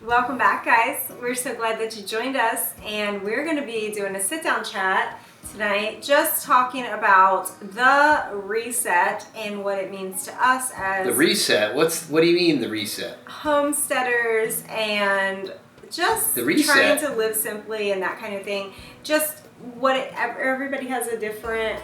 Welcome back, guys. We're so glad that you joined us, and we're going to be doing a sit-down chat tonight, just talking about the reset and what it means to us as the reset. What do you mean the reset? Homesteaders and just the reset. Trying to live simply and that kind of thing. Just everybody has a different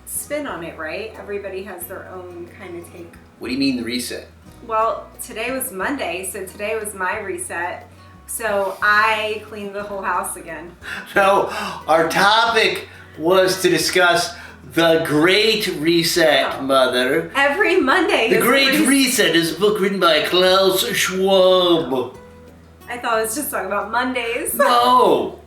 spin on it, right? Everybody has their own kind of take. What do you mean the reset? Well, today was Monday, so today was my reset. So I cleaned the whole house again. No, our topic was to discuss the Great Reset, Mother. Every Monday. The Great Reset is a book written by Klaus Schwab. I thought it was just talking about Mondays. No.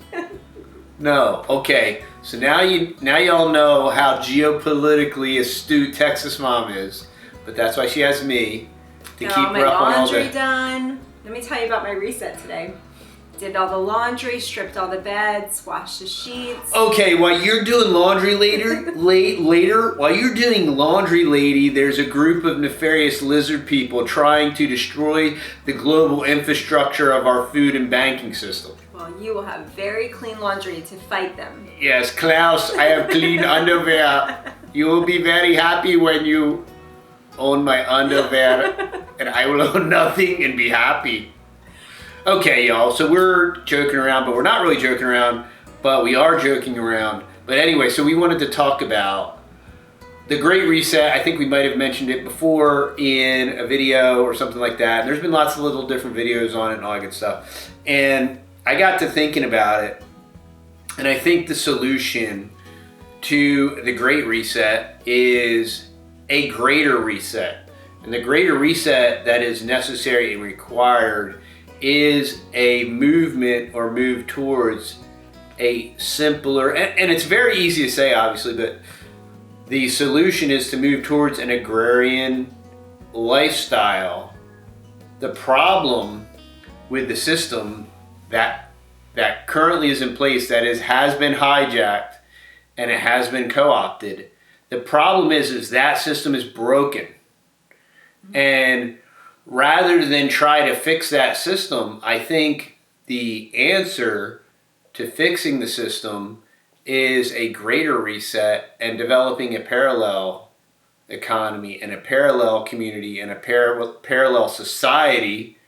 No. Okay. So now y'all know how geopolitically astute Texas Mom is, but that's why she has me. To keep my her up on all laundry the... done. Let me tell you about my reset today. Did all the laundry, stripped all the beds, washed the sheets. Okay, while you're doing laundry while you're doing laundry, lady, there's a group of nefarious lizard people trying to destroy the global infrastructure of our food and banking system. Well, you will have very clean laundry to fight them. Yes, Klaus, I have clean underwear. You will be very happy when you own my underwear, and I will own nothing and be happy. Okay, y'all, so we're joking around, but we're not really joking around, but we are joking around. But anyway, so we wanted to talk about the Great Reset. I think we might have mentioned it before in a video or something like that. And there's been lots of little different videos on it and all that good stuff. And I got to thinking about it, and I think the solution to the Great Reset is a greater reset. And the greater reset that is necessary and required is a movement or move towards a simpler, and it's very easy to say obviously, but the solution is to move towards an agrarian lifestyle. The problem with the system that currently is in place, that has been hijacked and it has been co-opted, the problem is that system is broken. And rather than try to fix that system, I think the answer to fixing the system is a greater reset and developing a parallel economy and a parallel community and a parallel society,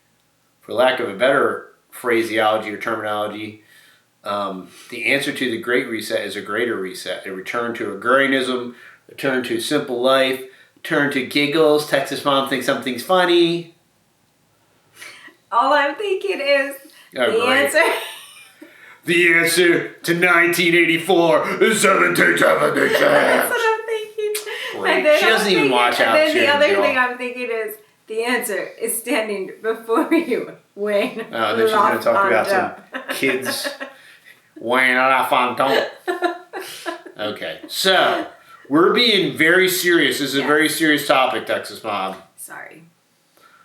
for lack of a better phraseology or terminology. The answer to the Great Reset is a greater reset, a return to agrarianism, a return to simple life, turn to giggles. Texas Mom thinks something's funny. All I'm thinking is answer. The answer to 1984 is 1776. That's what I'm thinking. Great. She doesn't even watch out. And then the other thing I'm thinking is the answer is standing before you, Wayne. Oh, then she's going to talk about some kids. Wayne La Fontaine. Okay, so we're being very serious. This is a very serious topic, Texas Mom. Sorry.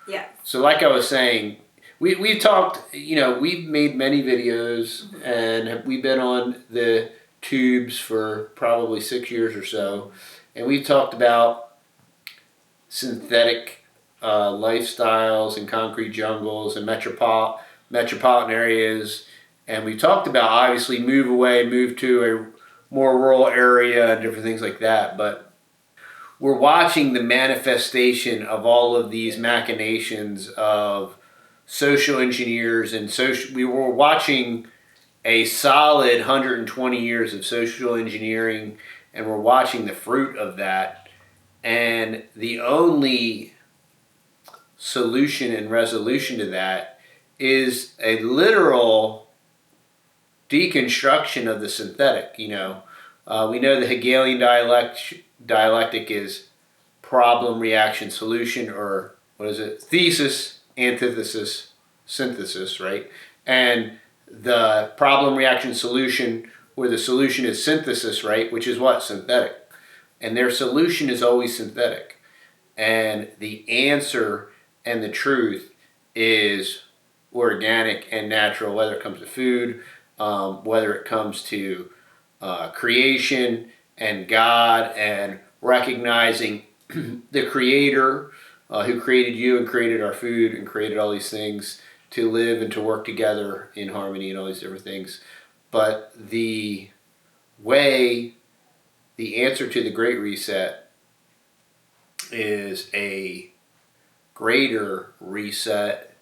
Yeah. So like I was saying, we've talked, we've made many videos, and we've been on the tubes for probably 6 years or so, and we've talked about synthetic lifestyles and concrete jungles and metropolitan areas, and we talked about obviously move to a more rural area and different things like that, but we're watching the manifestation of all of these machinations of social engineers and we were watching a solid 120 years of social engineering, and we're watching the fruit of that, and the only solution and resolution to that is a literal deconstruction of the synthetic. We know the Hegelian dialectic is problem, reaction, solution, or what is it? Thesis, antithesis, synthesis, right? And the problem, reaction, solution, where the solution is synthesis, right? Which is what? Synthetic. And their solution is always synthetic. And the answer and the truth is organic and natural, whether it comes to food, whether it comes to creation and God, and recognizing the Creator who created you and created our food and created all these things to live and to work together in harmony and all these different things. But the answer to the Great Reset is a greater reset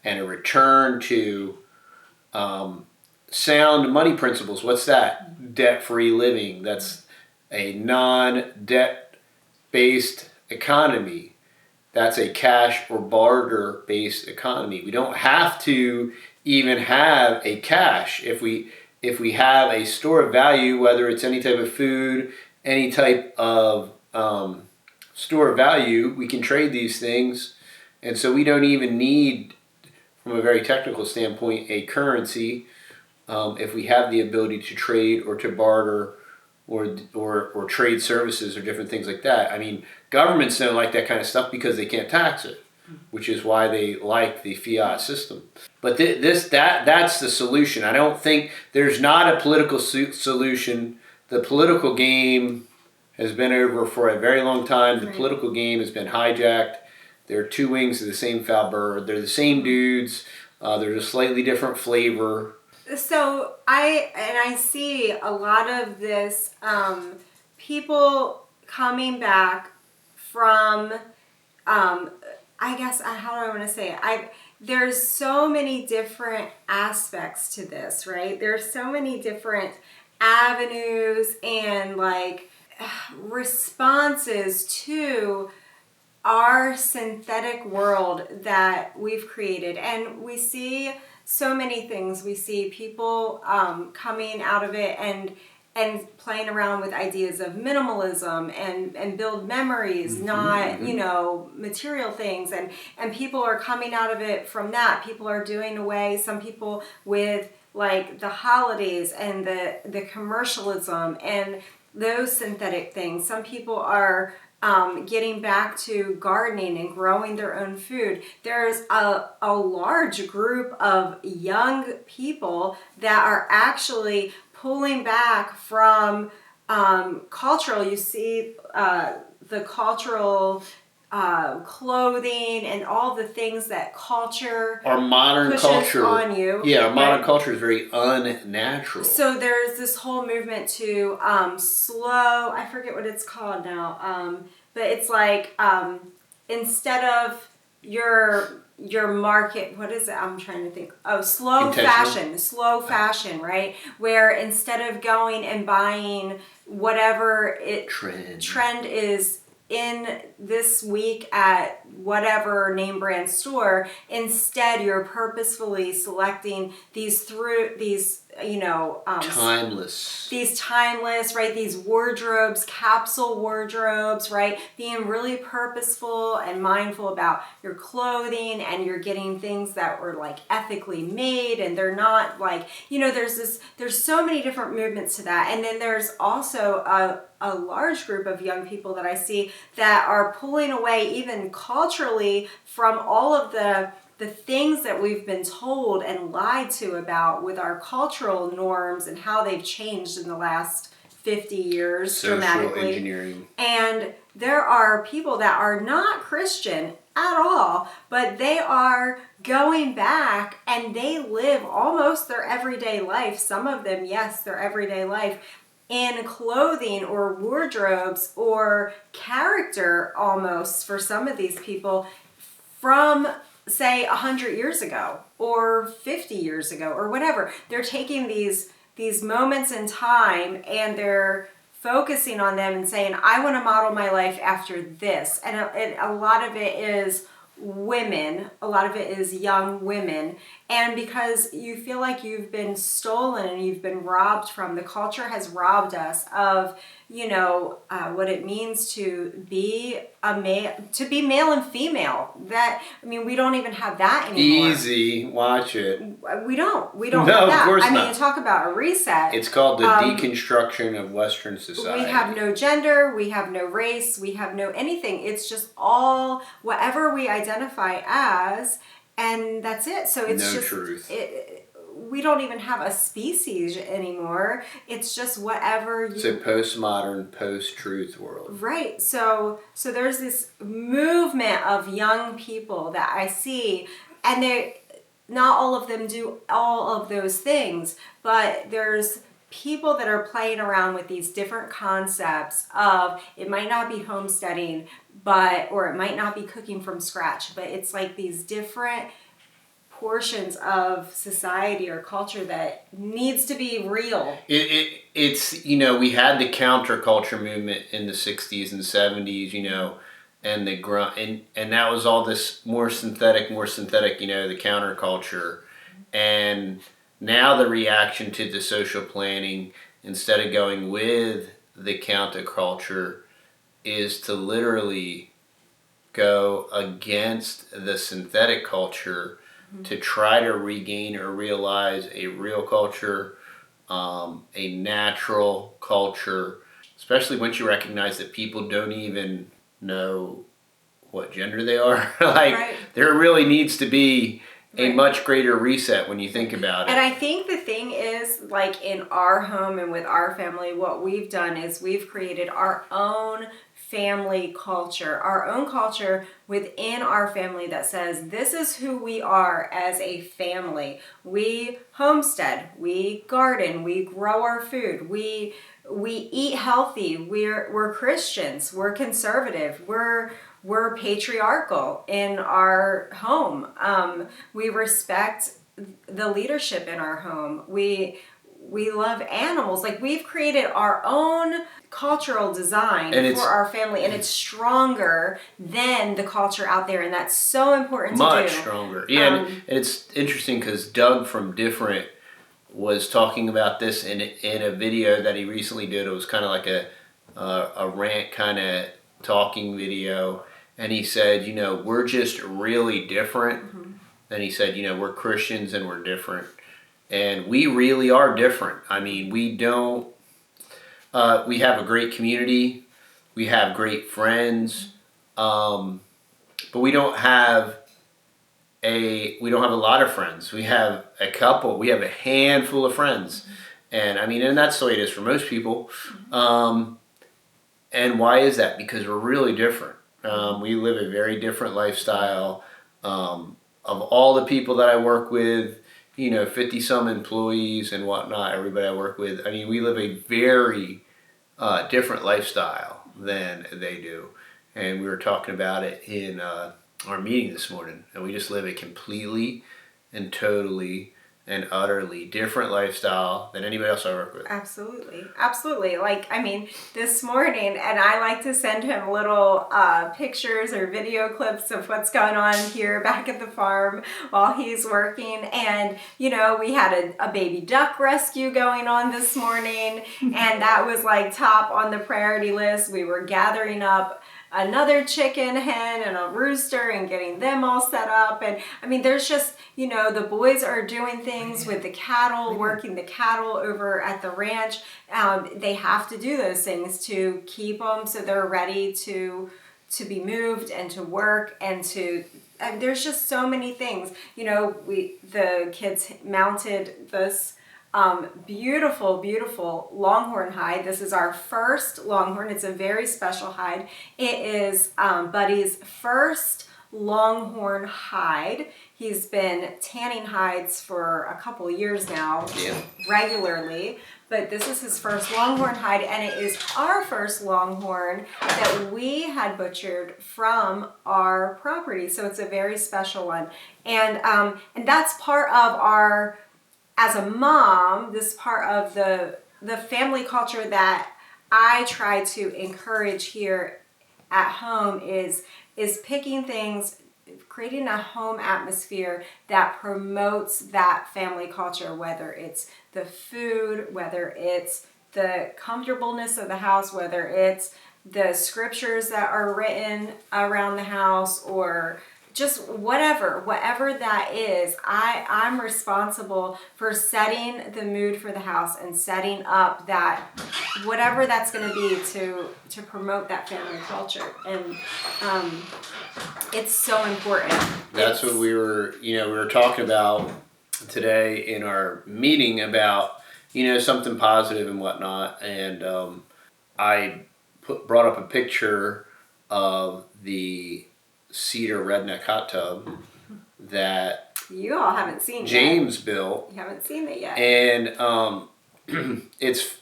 and a return to sound money principles. What's that? Debt-free living. That's a non-debt-based economy. That's a cash or barter-based economy. We don't have to even have a cash. If we have a store of value, whether it's any type of food, any type of store of value, we can trade these things. And so we don't even need, from a very technical standpoint, a currency if we have the ability to trade or to barter or trade services or different things like that. I mean, governments don't like that kind of stuff because they can't tax it, which is why they like the fiat system. But that's the solution. I don't think there's not a political solution. The political game has been over for a very long time. The political game has been hijacked. They're two wings of the same foul bird. They're the same dudes. They're just slightly different flavor. So I see a lot of this people coming back from I guess how do I want to say it? There's so many different aspects to this, right? There's so many different avenues and like responses to our synthetic world that we've created, and we see so many things. We see people coming out of it and playing around with ideas of minimalism and build memories, not material things, and people are coming out of it from that. People are doing away, some people with like the holidays and the commercialism and those synthetic things. Some people are getting back to gardening and growing their own food. There's a large group of young people that are actually pulling back from cultural. You see the cultural clothing and all the things that culture our modern pushes culture on you. Yeah, our modern culture is very unnatural. So there's this whole movement to slow, I forget what it's called now, but it's like instead of your market, what is it? I'm trying to think. Oh, slow fashion, right? Where instead of going and buying whatever trend is in this week at whatever name brand store, instead you're purposefully selecting these timeless, right? These wardrobes, capsule wardrobes, right? Being really purposeful and mindful about your clothing, and you're getting things that were like ethically made, and they're not like, there's so many different movements to that. And then there's also a large group of young people that I see that are pulling away even culturally from all of the things that we've been told and lied to about with our cultural norms and how they've changed in the last 50 years dramatically. Social engineering. And there are people that are not Christian at all, but they are going back and they live almost their everyday life. Some of them, yes, their everyday life in clothing or wardrobes or character almost for some of these people from, say, 100 years ago or 50 years ago or whatever. They're taking these moments in time and they're focusing on them and saying, I want to model my life after this. And a lot of it is women, a lot of it is young women. And because you feel like you've been stolen and you've been robbed from, the culture has robbed us of, what it means to be male and female. That, we don't even have that anymore. Easy, watch it. We don't No, have that. of course not. You talk about a reset. It's called the deconstruction of Western society. We have no gender, we have no race, we have no anything. It's just all whatever we identify as, and that's it. So it's no just truth. We don't even have a species anymore. It's just whatever you... It's a postmodern, post-truth world. Right. So there's this movement of young people that I see, and not all of them do all of those things, but there's people that are playing around with these different concepts of, it might not be homesteading, or it might not be cooking from scratch, but it's like these different portions of society or culture that needs to be real. It's, you know, we had the counterculture movement in the 60s and 70s, you know, and and that was all this more synthetic, you know, the counterculture. And now the reaction to the social planning, instead of going with the counterculture, is to literally go against the synthetic culture to try to regain or realize a real culture, a natural culture, especially once you recognize that people don't even know what gender they are. Like, Right. there really needs to be a Right. much greater reset when you think about it. And I think the thing is, like in our home and with our family, what we've done is we've created our own family culture, our own culture within our family that says this is who we are as a family. We homestead, we garden, we grow our food, we eat healthy, we're Christians, we're conservative, we're patriarchal in our home. We respect the leadership in our home. We love animals. Like, we've created our own cultural design for our family, and it's stronger than the culture out there, and that's so important to do. Much stronger. Yeah, and it's interesting because Doug from Different was talking about this in a video that he recently did. It was kind of like a rant kind of talking video, and he said, you know, we're just really different. And he said, you know, we're Christians and we're different. And we really are different. I mean, we don't, we have a great community, we have great friends, but we don't have a lot of friends. We have a couple, we have a handful of friends. And I mean, and that's the way it is for most people. And why is that? Because we're really different. We live a very different lifestyle. Of all the people that I work with, you know, 50 some employees and whatnot, everybody I work with, I mean, we live a very different lifestyle than they do. And we were talking about it in our meeting this morning, and we just live a completely and totally and utterly different lifestyle than anybody else I work with. Absolutely. Absolutely. Like, I mean, this morning, and I like to send him little pictures or video clips of what's going on here back at the farm while he's working. And, you know, we had a baby duck rescue going on this morning, and that was like top on the priority list. We were gathering up another chicken, hen, and a rooster and getting them all set up. And I mean, there's just, you know, the boys are doing things with the cattle, working the cattle over at the ranch. They have to do those things to keep them so they're ready to be moved and to work and there's just so many things. You know, the kids mounted this beautiful longhorn hide. This is our first longhorn. It's a very special hide. It is Buddy's first longhorn hide. He's been tanning hides for a couple years now, regularly, but this is his first longhorn hide, and it is our first longhorn that we had butchered from our property. So it's a very special one, and that's part of our, as a mom, this part of the family culture that I try to encourage here at home is picking things, creating a home atmosphere that promotes that family culture, whether it's the food, whether it's the comfortableness of the house, whether it's the scriptures that are written around the house, or just whatever that is. I'm responsible for setting the mood for the house and setting up that, whatever that's going to be to promote that family culture. And it's so important. That's what we were talking about today in our meeting about, you know, something positive and whatnot. And I brought up a picture of the cedar redneck hot tub that You all haven't seen James yet. built. You haven't seen it yet. And it's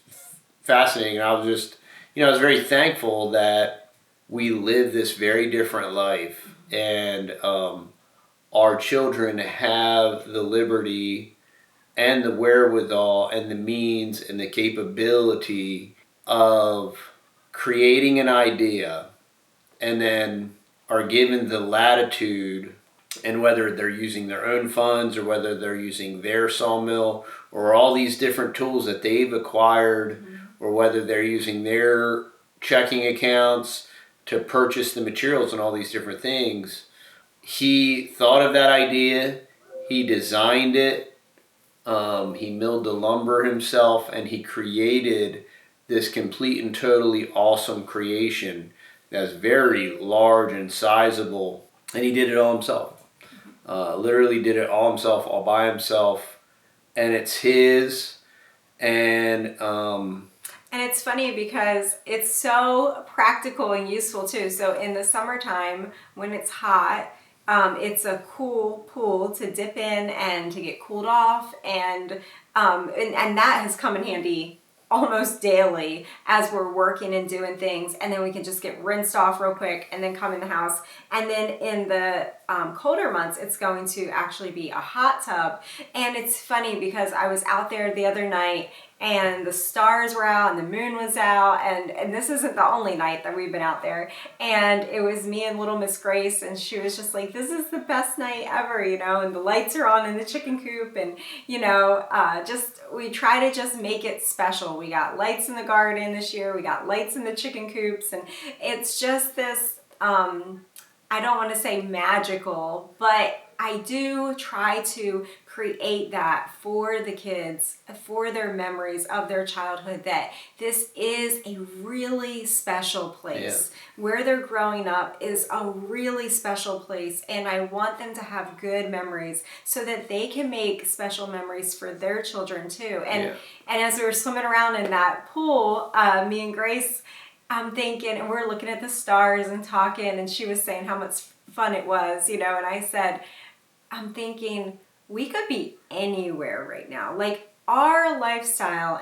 fascinating. I was very thankful that we live this very different life, and our children have the liberty and the wherewithal and the means and the capability of creating an idea, and then are given the latitude, and whether they're using their own funds or whether they're using their sawmill or all these different tools that they've acquired, or whether they're using their checking accounts to purchase the materials and all these different things. He thought of that idea, he designed it, he milled the lumber himself, and he created this complete and totally awesome creation that's very large and sizable, and he did it all himself. Literally did it all himself, all by himself, and it's his. And it's funny because it's so practical and useful too. So in the summertime when it's hot, it's a cool pool to dip in and to get cooled off, and that has come in handy almost daily as we're working and doing things, and then we can just get rinsed off real quick and then come in the house. And then in the colder months, it's going to actually be a hot tub. And it's funny because I was out there the other night and the stars were out and the moon was out, and this isn't the only night that we've been out there, and it was me and little Miss Grace, and she was just like, this is the best night ever, and the lights are on in the chicken coop, and we try to just make it special. We got lights in the garden this year, we got lights in the chicken coops, and it's just this I don't want to say magical, but I do try to create that for the kids, for their memories of their childhood, that this is a really special place. Yeah. Where they're growing up is a really special place, and I want them to have good memories so that they can make special memories for their children too. And as we were swimming around in that pool, me and Grace, I'm thinking, and we're looking at the stars and talking, and she was saying how much fun it was, and I said, I'm thinking, we could be anywhere right now. Like, our lifestyle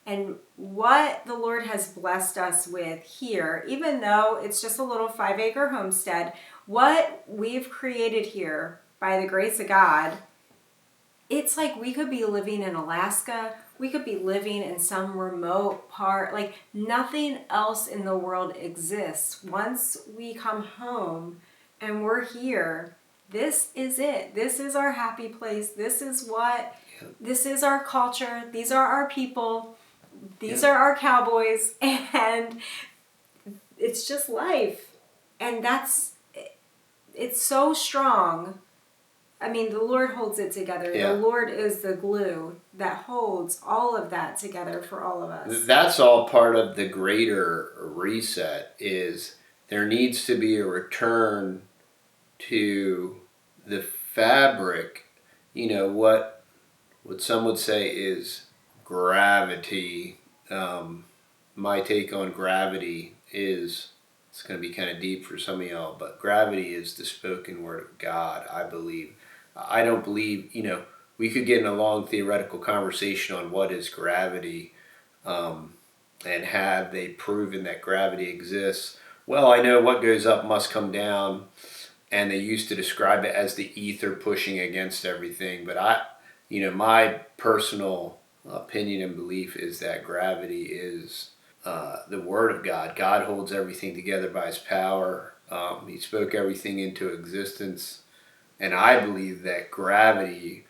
and what the Lord has blessed us with here, even though it's just a little 5-acre homestead, what we've created here by the grace of God, it's like we could be living in Alaska, we could be living in some remote part, like nothing else in the world exists. Once we come home and we're here, this is it. This is our happy place. This is this is our culture. These are our people. These are our cowboys. And it's just life. And it's so strong. I mean, the Lord holds it together. Yeah. The Lord is the glue that holds all of that together for all of us. That's all part of the greater reset. Is there needs to be a return to the fabric, what some would say is gravity. My take on gravity is, it's going to be kind of deep for some of y'all, but gravity is the spoken word of God, I believe. I don't believe, we could get in a long theoretical conversation on what is gravity, and have they proven that gravity exists. Well, I know what goes up must come down, and they used to describe it as the ether pushing against everything. But my personal opinion and belief is that gravity is the word of God. God holds everything together by his power. He spoke everything into existence. And I believe that gravity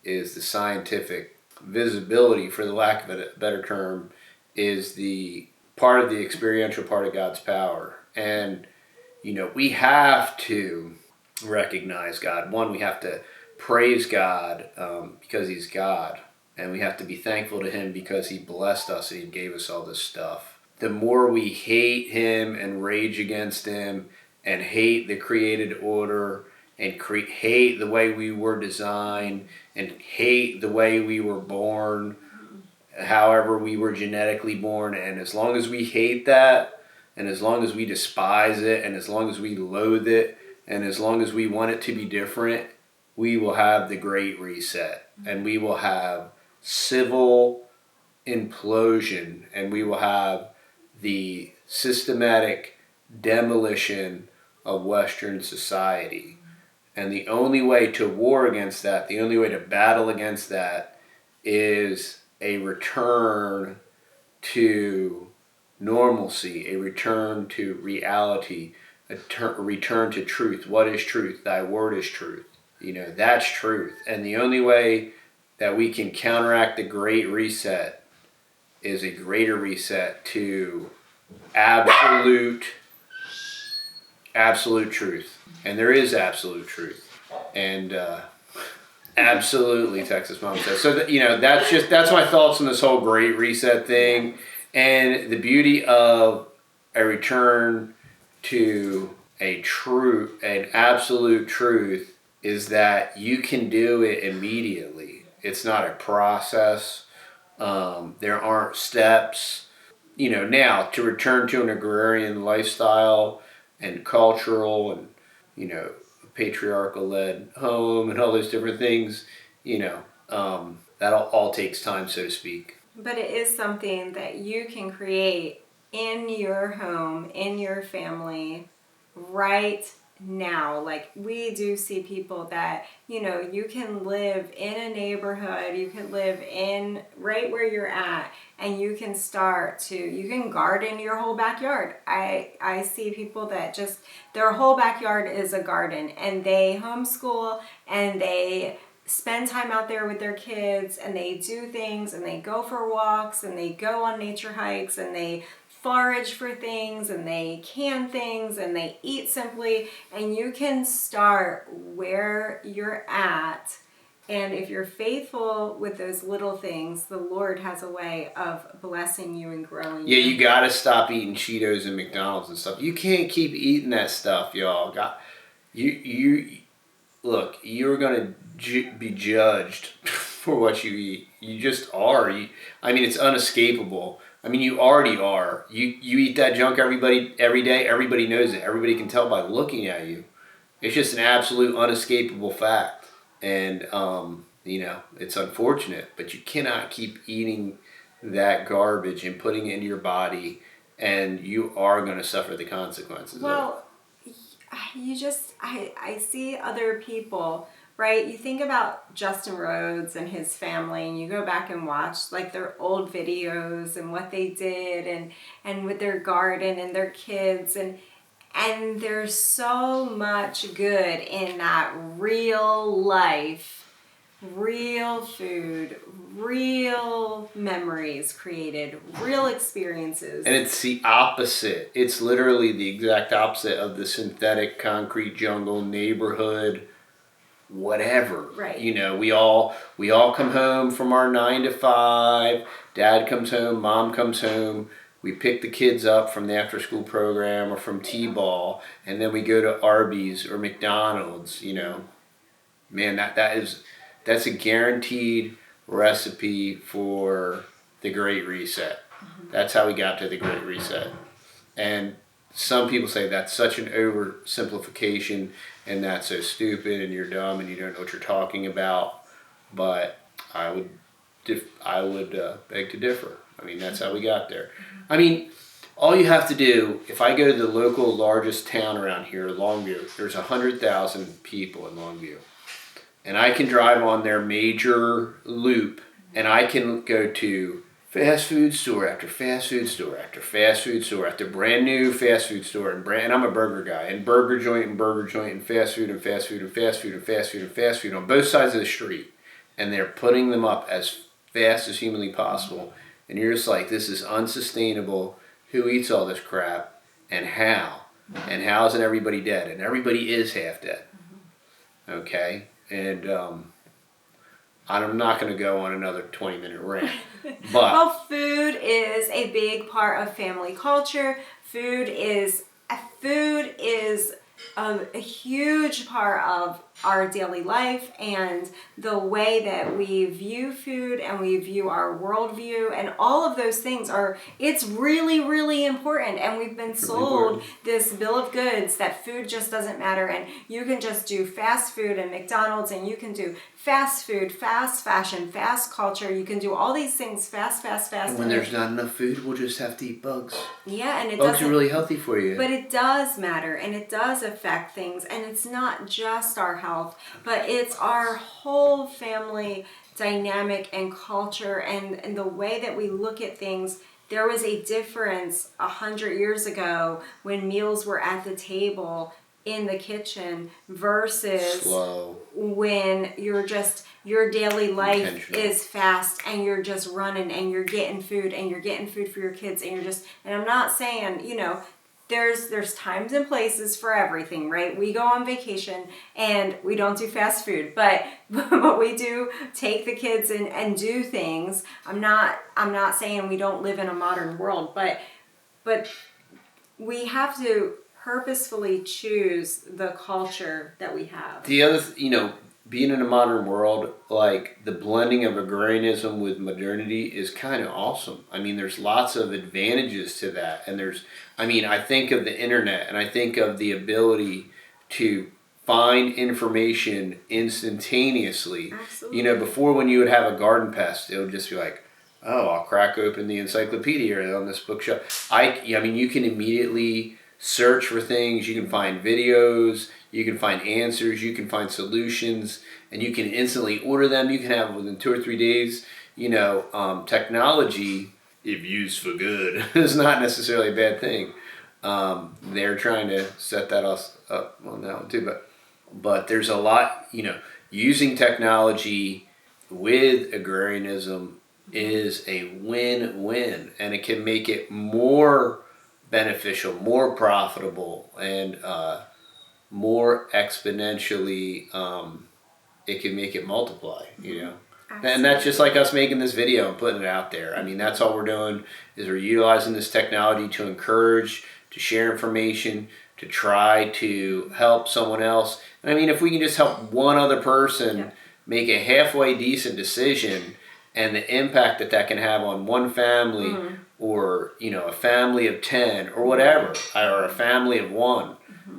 is the scientific visibility, for the lack of a better term, is the part of the experiential part of God's power. And we have to recognize God. One, we have to praise God because he's God. And we have to be thankful to him because he blessed us and he gave us all this stuff. The more we hate him and rage against him and hate the created order and hate the way we were designed and hate the way we were born, however we were genetically born, and as long as we hate that, and as long as we despise it, and as long as we loathe it, and as long as we want it to be different, we will have the Great Reset, and we will have civil implosion, and we will have the systematic demolition of Western society. And the only way to war against that, the only way to battle against that, is a return to normalcy, a return to reality, a return to truth. What is truth? Thy word is truth. That's truth. And the only way that we can counteract the Great Reset is a greater reset to absolute truth. And there is absolute truth. And absolutely, Texas Mom says. So that's my thoughts on this whole Great Reset thing. And the beauty of a return to an absolute truth is that you can do it immediately. It's not a process. There aren't steps. Now to return to an agrarian lifestyle and cultural and, patriarchal led home and all those different things, that all takes time, so to speak. But it is something that you can create in your home, in your family, right now. Like, we do see people that, you can live in a neighborhood, you can live in right where you're at, and you can you can garden your whole backyard. I see people that just, their whole backyard is a garden, and they homeschool, and they spend time out there with their kids, and they do things, and they go for walks, and they go on nature hikes, and they forage for things, and they can things, and they eat simply. And you can start where you're at, and if you're faithful with those little things, the Lord has a way of blessing you and growing you. Yeah, you gotta stop eating Cheetos and McDonald's and stuff. You can't keep eating that stuff, y'all. Look, you're gonna be judged for what you eat. You just are. It's unescapable. You already are. You eat that junk every day. Everybody knows it. Everybody can tell by looking at you. It's just an absolute unescapable fact. And, it's unfortunate. But you cannot keep eating that garbage and putting it into your body. And you are going to suffer the consequences. Well, I see other people, right? You think about Justin Rhodes and his family, and you go back and watch like their old videos and what they did, and with their garden and their kids, and there's so much good in that real life, real food, real memories created, real experiences. And it's the opposite. It's literally the exact opposite of the synthetic concrete jungle neighborhood, whatever. Right. We all come home from our 9 to 5. Dad comes home, mom comes home. We pick the kids up from the after school program or from T-ball, and then we go to Arby's or McDonald's. Man, that's a guaranteed recipe for the Great Reset. Mm-hmm. That's how we got to the Great Reset. And some people say that's such an oversimplification, and that's so stupid, and you're dumb, and you don't know what you're talking about. But I would beg to differ. That's how we got there. All you have to do, if I go to the local largest town around here, Longview, there's 100,000 people in Longview. And I can drive on their major loop, and I can go to fast food store after fast food store after fast food store after brand new fast food store, and I'm a burger guy, and burger joint and fast food and fast food and fast food and fast food and fast food on both sides of the street, and they're putting them up as fast as humanly possible, and you're just like, this is unsustainable. Who eats all this crap, and how? And how isn't everybody dead? And everybody is half dead. Okay? And I'm not going to go on another 20-minute rant. But well, food is a big part of family culture. Food is a huge part of our daily life and the way that we view food and we view our worldview and all of those things it's really, really important. And we've been sold this bill of goods that food just doesn't matter, and you can just do fast food and McDonald's, and you can do fast food, fast fashion, fast culture. You can do all these things fast. And when there's not enough food, we'll just have to eat bugs. Yeah, and bugs are really healthy for you. But it does matter, and it does affect things, and it's not just our health, but it's our whole family dynamic and culture and the way that we look at things. There was a difference 100 years ago when meals were at the table in the kitchen versus when your daily life is fast and you're just running and you're getting food for your kids and I'm not saying, there's times and places for everything, right? We go on vacation and we don't do fast food, but we do take the kids and do things. I'm not saying we don't live in a modern world, but we have to purposefully choose the culture that we have. The other, being in a modern world, like the blending of agrarianism with modernity is kind of awesome. I mean, there's lots of advantages to that. And I think of the internet and I think of the ability to find information instantaneously. Absolutely. Before when you would have a garden pest, it would just be like, oh, I'll crack open the encyclopedia on this bookshelf. You can immediately search for things, you can find videos, you can find answers, you can find solutions, and you can instantly order them. You can have them within 2 or 3 days. Technology, if used for good, is not necessarily a bad thing. They're trying to set that up on that one too, but there's a lot, using technology with agrarianism is a win-win, and it can make it more beneficial, more profitable, and more exponentially, it can make it multiply, Absolutely. And that's just like us making this video and putting it out there. I mean, that's all we're doing is we're utilizing this technology to encourage, to share information, to try to help someone else. And if we can just help one other person make a halfway decent decision, and the impact that can have on one family or, a family of 10 or whatever, or a family of 1,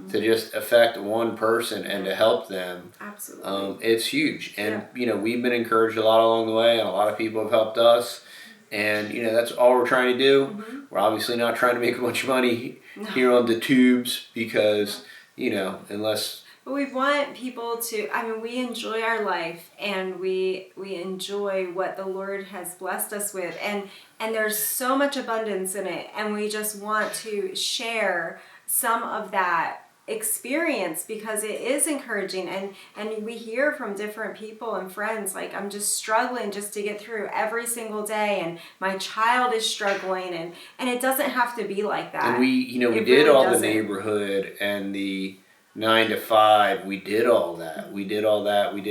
to just affect one person and to help them. Absolutely. It's huge. And, we've been encouraged a lot along the way, and a lot of people have helped us. And, that's all we're trying to do. We're obviously not trying to make a bunch of money here on the tubes because, unless... But we want people to, we enjoy our life and we enjoy what the Lord has blessed us with. And there's so much abundance in it. And we just want to share some of that experience because it is encouraging. And we hear from different people and friends, like, I'm just struggling just to get through every single day. And my child is struggling. And it doesn't have to be like that. And we did all the neighborhood and the 9 to 5, we did all that. We did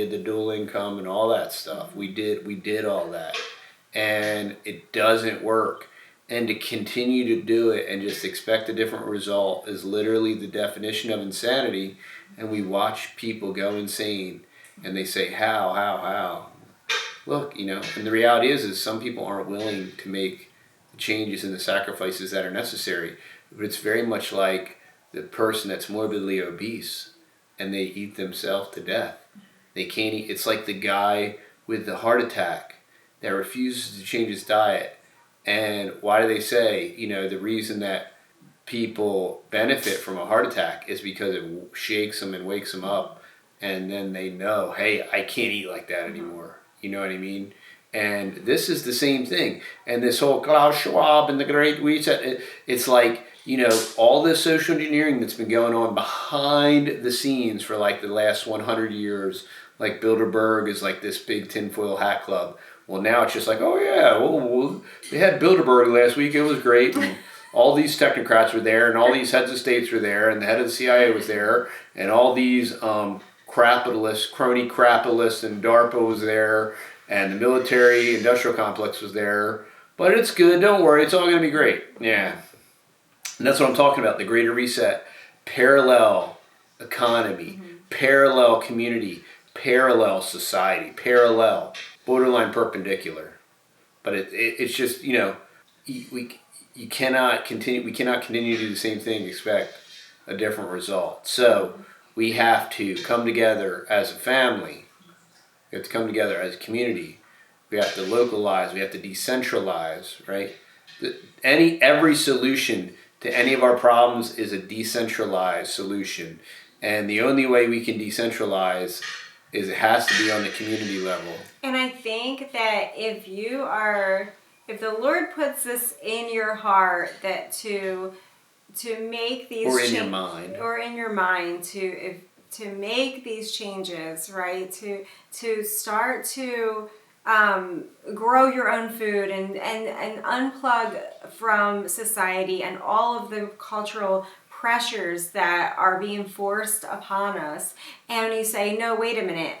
the dual income and all that stuff. We did all that. And it doesn't work. And to continue to do it and just expect a different result is literally the definition of insanity. And we watch people go insane and they say, how? Look, and the reality is some people aren't willing to make the changes and the sacrifices that are necessary. But it's very much like the person that's morbidly obese and they eat themselves to death. They can't eat. It's like the guy with the heart attack that refuses to change his diet. And why do they say, the reason that people benefit from a heart attack is because it shakes them and wakes them up. And then they know, hey, I can't eat like that anymore. You know what I mean? And this is the same thing. And this whole Klaus Schwab and the Great Reset, it's like, all this social engineering that's been going on behind the scenes for like the last 100 years, like Bilderberg is like this big tinfoil hat club. Well, now it's just like, oh yeah, well, they had Bilderberg last week. It was great. And all these technocrats were there, and all these heads of states were there, and the head of the CIA was there, and all these capitalists, crony capitalists, and DARPA was there, and the military industrial complex was there. But it's good. Don't worry. It's all going to be great. Yeah. And that's what I'm talking about, the Greater Reset, parallel economy, parallel community, parallel society, parallel, borderline perpendicular. But it's just, we cannot continue to do the same thing and expect a different result. So we have to come together as a family. We have to come together as a community. We have to localize. We have to decentralize, right? Every solution to any of our problems is a decentralized solution. And the only way we can decentralize is it has to be on the community level. And I think that if the Lord puts this in your heart, that to make these or in your mind to make these changes, right? To start to grow your own food and unplug from society and all of the cultural pressures that are being forced upon us. And you say, no, wait a minute.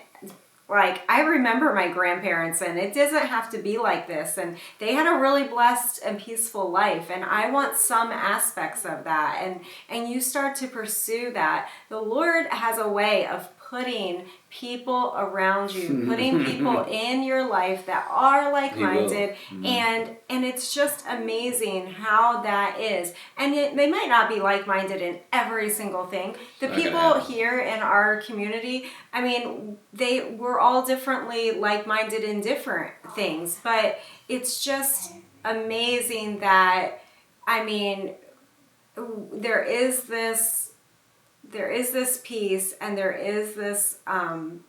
Like, I remember my grandparents, and it doesn't have to be like this. And they had a really blessed and peaceful life. And I want some aspects of that. And you start to pursue that. The Lord has a way of putting people around you, putting people in your life that are like-minded, and it's just amazing how that is. And they might not be like-minded in every single thing. The people here in our community, I mean, we're all differently like-minded in different things, but it's just amazing that, I mean, there is this peace and there is this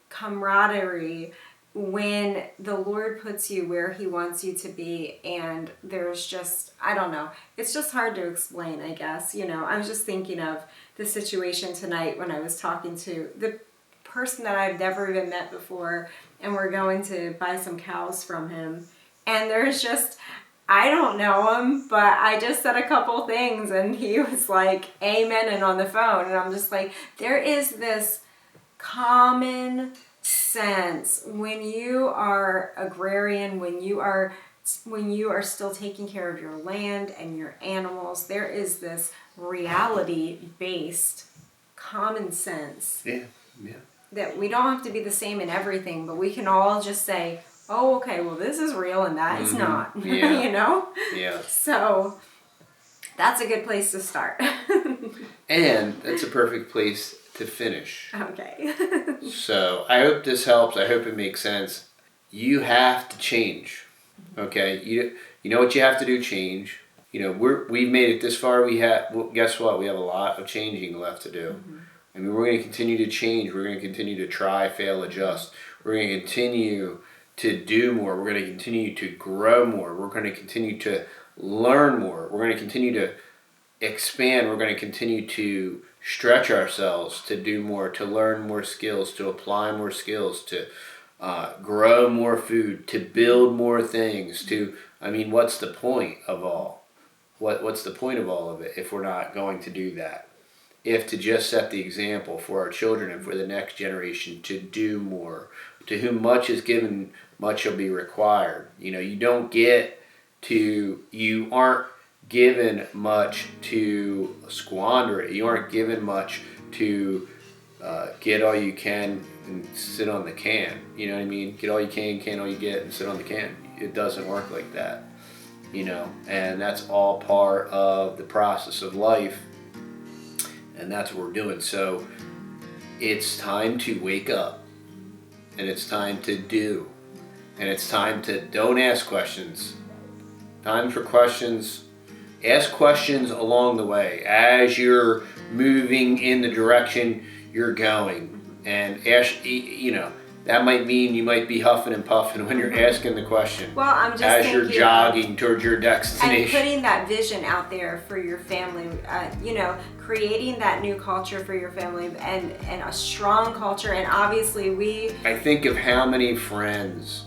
camaraderie when the Lord puts you where He wants you to be. And there's just, I don't know, it's just hard to explain, I guess. I was just thinking of the situation tonight when I was talking to the person that I've never even met before, and we're going to buy some cows from him. And there's just, I don't know him, but I just said a couple things and he was like amen and on the phone. And I'm just like, there is this common sense when you are agrarian, when you are still taking care of your land and your animals, there is this reality-based common sense. Yeah. That we don't have to be the same in everything, but we can all just say, oh, okay, well, this is real and that is not, Yeah. So that's a good place to start. And that's a perfect place to finish. Okay. So I hope this helps. I hope it makes sense. You have to change. Okay? You know what you have to do? Change. We've made it this far. Guess what? We have a lot of changing left to do. I mean, we're going to continue to change. We're going to continue to try, fail, adjust. We're going to continue to do more. We're going to continue to grow more. We're going to continue to learn more. We're going to continue to expand. We're going to continue to stretch ourselves to do more, to learn more skills, to apply more skills, to grow more food, to build more things. What's the point of all? What's the point of all of it if we're not going to do that? If to just set the example for our children and for the next generation to do more. To whom much is given, much shall be required. You aren't given much to squander it. You aren't given much to get all you can and sit on the can. You know what I mean? Get all you can all you get, and sit on the can. It doesn't work like that. And that's all part of the process of life. And that's what we're doing. So it's time to wake up. And it's time to do. And it's time to don't ask questions. Time for questions. Ask questions along the way as you're moving in the direction you're going. And ask, that might mean you might be huffing and puffing when you're asking the question. Well, I'm just as thinking, you're jogging towards your destination. And putting that vision out there for your family, creating that new culture for your family and a strong culture. And obviously I think of how many friends,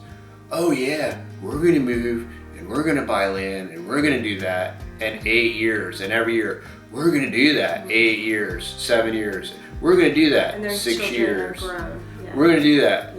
oh yeah, we're going to move and we're going to buy land and we're going to do that in 8 years. And every year, we're going to do that 8 years, 7 years. We're going to do that 6 years. Yeah. We're going to do that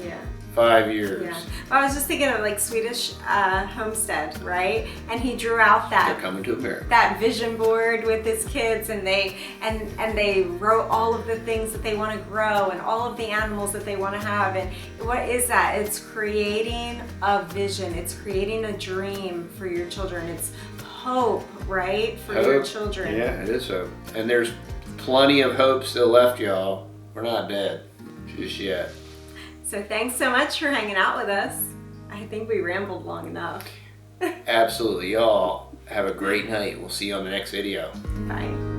5 years. Yeah. I was just thinking of like Swedish homestead, right? And he drew out They're that coming to America. that vision board with his kids, and they wrote all of the things that they want to grow and all of the animals that they want to have. And what is that? It's creating a vision. It's creating a dream for your children. It's hope, right, for your children. Yeah, it is hope. And there's plenty of hope still left, y'all. We're not dead just yet. So thanks so much for hanging out with us. I think we rambled long enough. Absolutely, y'all. Have a great night. We'll see you on the next video. Bye.